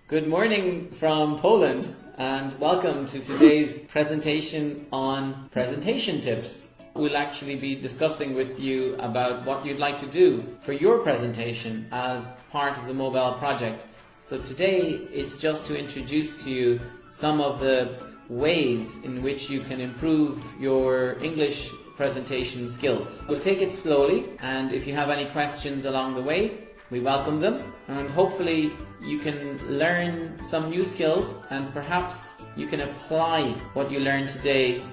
Good morning from Poland and welcome to today's presentation on presentation tips. We'll actually be discussing with you about what you'd like to do for your presentation as part of the Mobell project. So today it's just to introduce to you some of the ways in which you can improve your English presentation skills. We'll take it slowly, and if you have any questions along the way, we welcome them, and hopefully you can learn some new skills and perhaps you can apply what you learned today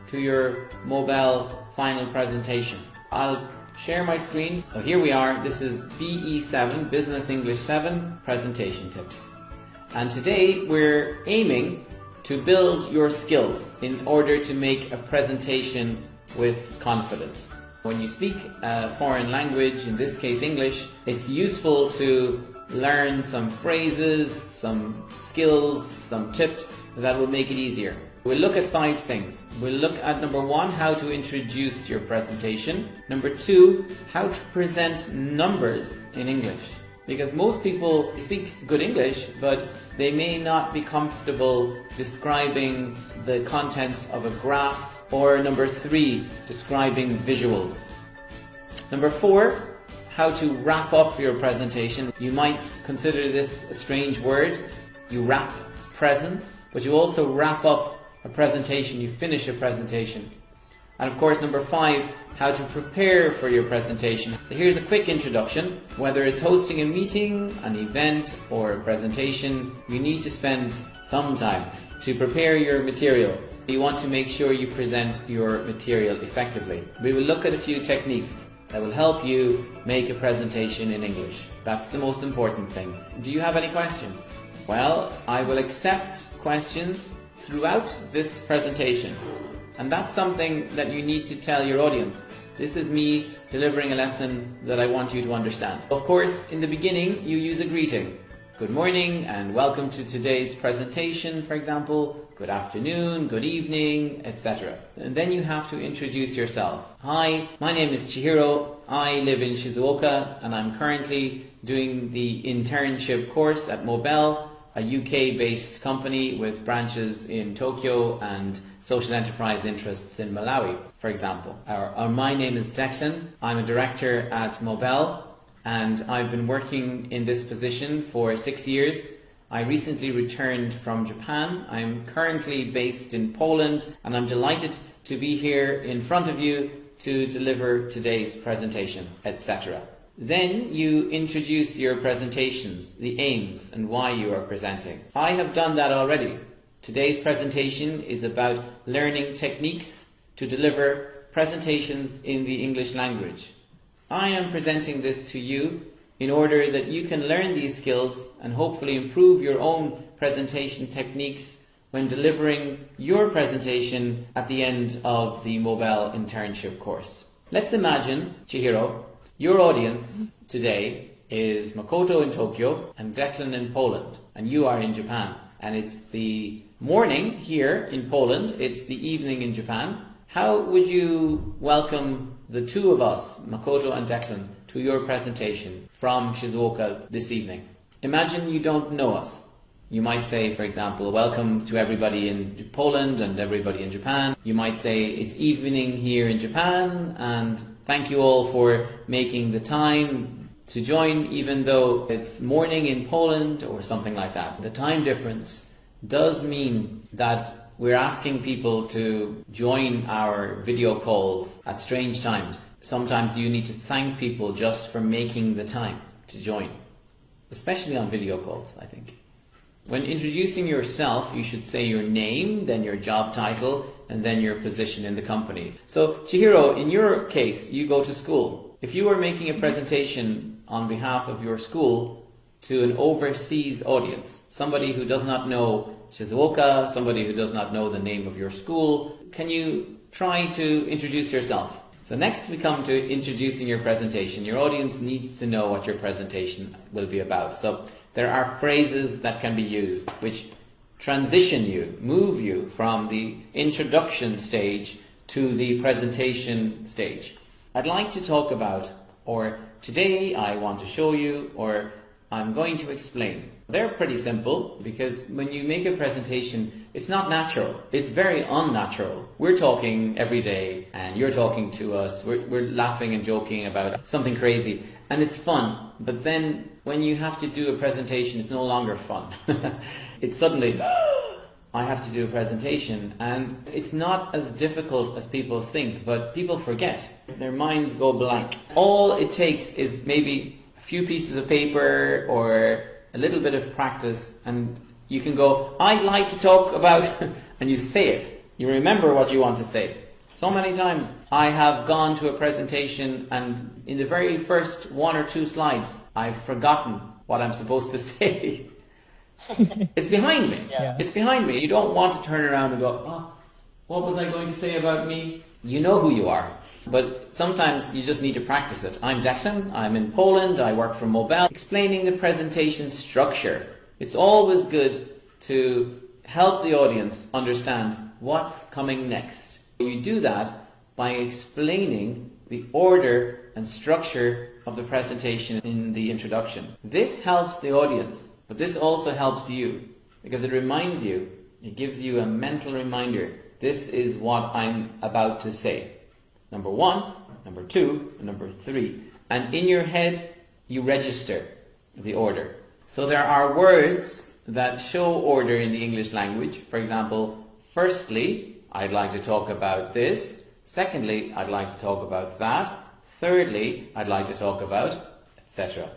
to your Mobell final presentation. I'll share my screen. So here we are. This is BE7, Business English 7, Presentation Tips. And today we're aiming to build your skills in order to make a presentation with confidence. When you speak a foreign language, in this case English, it's useful to learn some phrases, some skills, some tips that will make it easier. We'll look at 5 things. We'll look at number 1, how to introduce your presentation. Number 2, how to present numbers in English. Because most people speak good English, but they may not be comfortable describing the contents of a graph. Or number 3, describing visuals. Number 4, how to wrap up your presentation. You might consider this a strange word. You wrap presents, but you also wrap up a presentation, you finish a presentation. And of course, number 5, how to prepare for your presentation. So here's a quick introduction. Whether it's hosting a meeting, an event, or a presentation, you need to spend some time to prepare your material. You want to make sure you present your material effectively. We will look at a few techniques that will help you make a presentation in English. That's the most important thing. Do you have any questions? Well, I will accept questions throughout this presentation. And that's something that you need to tell your audience. This is me delivering a lesson that I want you to understand. Of course, in the beginning, you use a greeting. Good morning and welcome to today's presentation, for example. Good afternoon, good evening, etc. And then you have to introduce yourself. Hi, my name is Chihiro. I live in Shizuoka and I'm currently doing the internship course at Mobell, a UK-based company with branches in Tokyo and social enterprise interests in Malawi, for example. Or my name is Declan. I'm a director at Mobell and I've been working in this position for 6 years. I recently returned from Japan. I'm currently based in Poland and I'm delighted to be here in front of you to deliver today's presentation, etc. Then you introduce your presentations, the aims and why you are presenting. I have done that already. Today's presentation is about learning techniques to deliver presentations in the English language. I am presenting this to you in order that you can learn these skills and hopefully improve your own presentation techniques when delivering your presentation at the end of the Mobell internship course. Let's imagine, Chihiro, your audience today is Makoto in Tokyo and Declan in Poland, and you are in Japan. And it's the morning here in Poland, it's the evening in Japan. How would you welcome the two of us, Makoto and Declan, to your presentation from Shizuoka this evening? Imagine you don't know us. You might say, for example, welcome to everybody in Poland and everybody in Japan. You might say it's evening here in Japan and thank you all for making the time to join even though it's morning in Poland or something like that. The time difference does mean that we're asking people to join our video calls at strange times. Sometimes you need to thank people just for making the time to join, especially on video calls, I think. When introducing yourself, you should say your name, then your job title, and then your position in the company. So, Chihiro, in your case, you go to school. If you were making a presentation on behalf of your school to an overseas audience, somebody who does not know Shizuoka, somebody who does not know the name of your school, can you try to introduce yourself? So next we come to introducing your presentation. Your audience needs to know what your presentation will be about. So there are phrases that can be used which transition you, move you from the introduction stage to the presentation stage. I'd like to talk about, or today I want to show you, or I'm going to explain. They're pretty simple because when you make a presentation, it's not natural. It's very unnatural. We're talking every day and you're talking to us. We're laughing and joking about something crazy and it's fun. But then when you have to do a presentation, it's no longer fun. It's suddenly, I have to do a presentation, and it's not as difficult as people think, but people forget. Their minds go blank. All it takes is maybe a few pieces of paper or a little bit of practice, and you can go, I'd like to talk about, and you say it. You remember what you want to say. So many times I have gone to a presentation and in the very first 1 or 2 slides, I've forgotten what I'm supposed to say. It's behind me. Yeah. It's behind me. You don't want to turn around and go, oh, what was I going to say about me? You know who you are. But sometimes you just need to practice it. I'm Declan. I'm in Poland. I work for Mobell. Explaining the presentation structure. It's always good to help the audience understand what's coming next. You do that by explaining the order and structure of the presentation in the introduction. This helps the audience. But this also helps you because it reminds you, it gives you a mental reminder. This is what I'm about to say. Number 1, number 2, and number 3. And in your head, you register the order. So there are words that show order in the English language. For example, firstly, I'd like to talk about this. Secondly, I'd like to talk about that. Thirdly, I'd like to talk about, etc.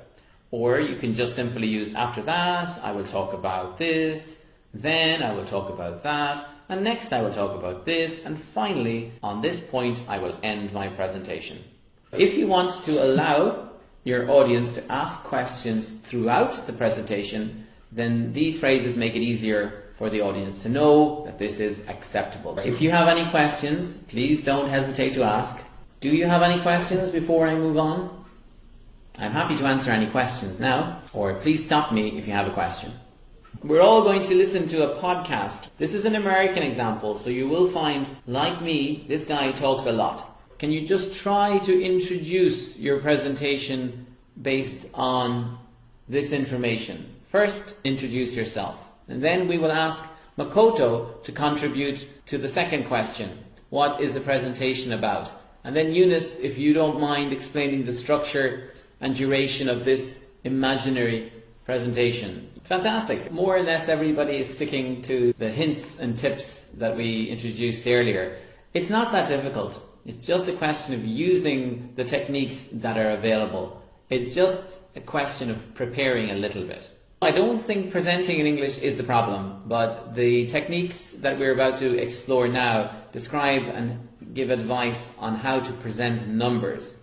Or you can just simply use after that, I will talk about this, then I will talk about that, and next I will talk about this, and finally, on this point, I will end my presentation. If you want to allow your audience to ask questions throughout the presentation, then these phrases make it easier for the audience to know that this is acceptable. If you have any questions, please don't hesitate to ask. Do you have any questions before I move on? I'm happy to answer any questions now, or please stop me if you have a question. We're all going to listen to a podcast. This is an American example, so you will find, like me, this guy talks a lot. Can you just try to introduce your presentation based on this information? First, introduce yourself. And then we will ask Makoto to contribute to the second question. What is the presentation about? And then Eunice, if you don't mind explaining the structure and duration of this imaginary presentation. Fantastic. More or less everybody is sticking to the hints and tips that we introduced earlier. It's not that difficult. It's just a question of using the techniques that are available. It's just a question of preparing a little bit. I don't think presenting in English is the problem, but the techniques that we're about to explore now describe and give advice on how to present numbers.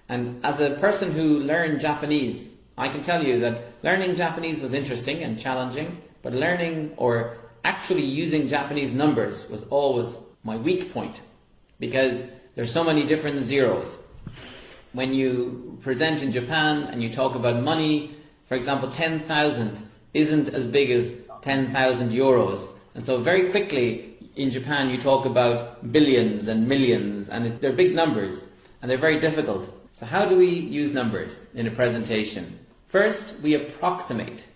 And as a person who learned Japanese, I can tell you that learning Japanese was interesting and challenging, but learning or actually using Japanese numbers was always my weak point because there's so many different zeros. When you present in Japan and you talk about money, for example, 10,000 isn't as big as 10,000 euros. And so very quickly in Japan you talk about billions and millions, and they're big numbers and they're very difficult. So how do we use numbers in a presentation? First, we approximate.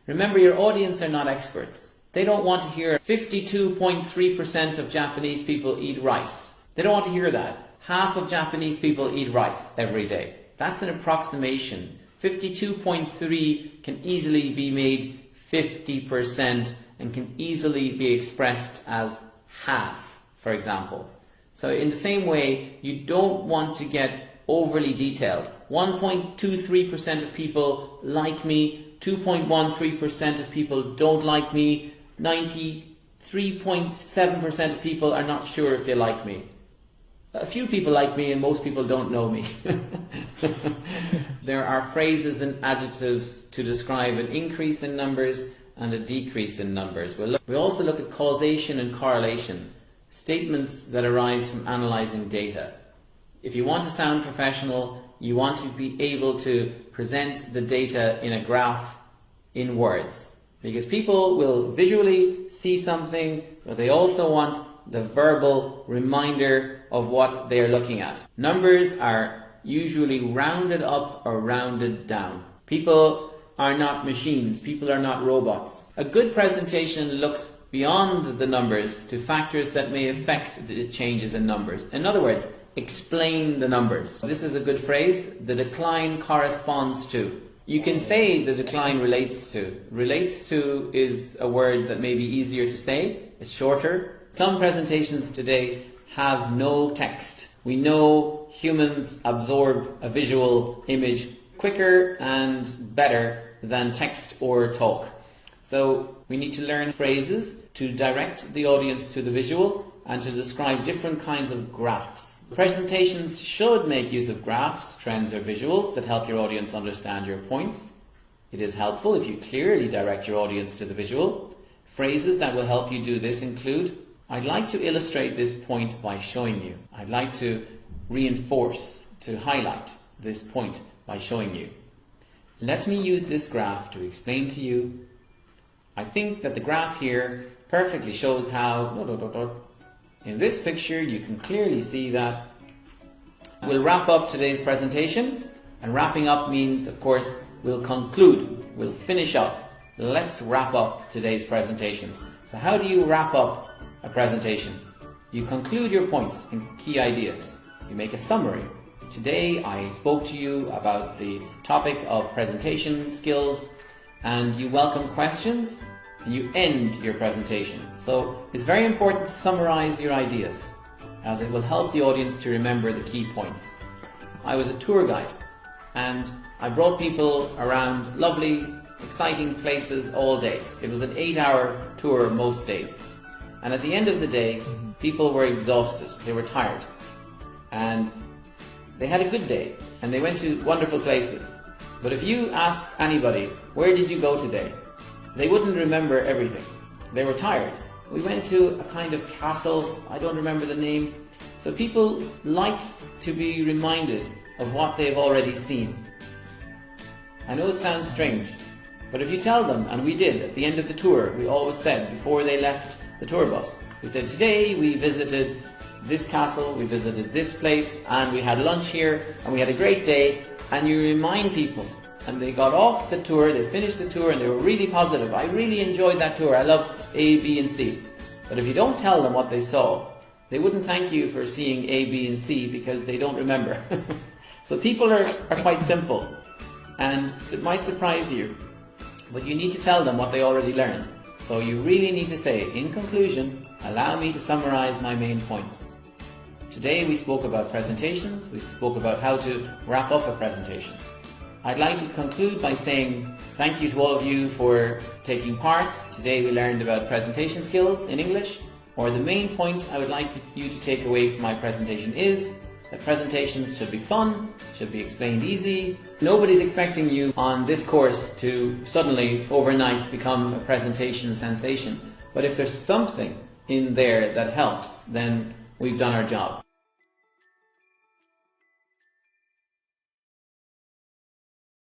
Remember, your audience are not experts. They don't want to hear 52.3% of Japanese people eat rice. They don't want to hear that. Half of Japanese people eat rice every day. That's an approximation. 52.3 can easily be made 50% and can easily be expressed as half, for example. So in the same way, you don't want to get overly detailed. 1.23% of people like me, 2.13% of people don't like me, 93.7% of people are not sure if they like me. A few people like me and most people don't know me. There are phrases and adjectives to describe an increase in numbers and a decrease in numbers. We also look at causation and correlation, statements that arise from analysing data. If you want to sound professional, you want to be able to present the data in a graph in words. Because people will visually see something, but they also want the verbal reminder of what they are looking at. Numbers are usually rounded up or rounded down. People are not machines. People are not robots. A good presentation looks beyond the numbers to factors that may affect the changes in numbers. In other words, explain the numbers. This is a good phrase. The decline corresponds to. You can say the decline relates to. Relates to is a word that may be easier to say. It's shorter. Some presentations today have no text. We know humans absorb a visual image quicker and better than text or talk. So we need to learn phrases to direct the audience to the visual and to describe different kinds of graphs. Presentations should make use of graphs, trends or visuals that help your audience understand your points. It is helpful if you clearly direct your audience to the visual. Phrases that will help you do this include, I'd like to illustrate this point by showing you. I'd like to reinforce, to highlight this point by showing you. Let me use this graph to explain to you. I think that the graph here perfectly shows how... In this picture you can clearly see that. We'll wrap up today's presentation, and wrapping up means, of course, we'll conclude, we'll finish up. Let's wrap up today's presentations. So how do you wrap up a presentation? You conclude your points and key ideas. You make a summary. Today I spoke to you about the topic of presentation skills, and you welcome questions and you end your presentation. So it's very important to summarize your ideas, as it will help the audience to remember the key points. I was a tour guide and I brought people around lovely, exciting places all day. It was an 8-hour tour most days. And at the end of the day, people were exhausted, they were tired. And they had a good day and they went to wonderful places. But if you asked anybody, where did you go today? They wouldn't remember everything. They were tired. We went to a kind of castle, I don't remember the name. So people like to be reminded of what they've already seen. I know it sounds strange, but if you tell them, and we did at the end of the tour, we always said before they left the tour bus, we said, today we visited this castle, we visited this place, and we had lunch here, and we had a great day. And you remind people, and they got off the tour, they finished the tour, and they were really positive. I really enjoyed that tour, I loved A, B and C. But if you don't tell them what they saw, they wouldn't thank you for seeing A, B and C because they don't remember. So people are quite simple, and it might surprise you, but you need to tell them what they already learned. So you really need to say, in conclusion, allow me to summarize my main points. Today we spoke about presentations, we spoke about how to wrap up a presentation. I'd like to conclude by saying thank you to all of you for taking part. Today we learned about presentation skills in English, or the main point I would like you to take away from my presentation is that presentations should be fun, should be explained easy. Nobody's expecting you on this course to suddenly overnight become a presentation sensation. But if there's something in there that helps, then we've done our job.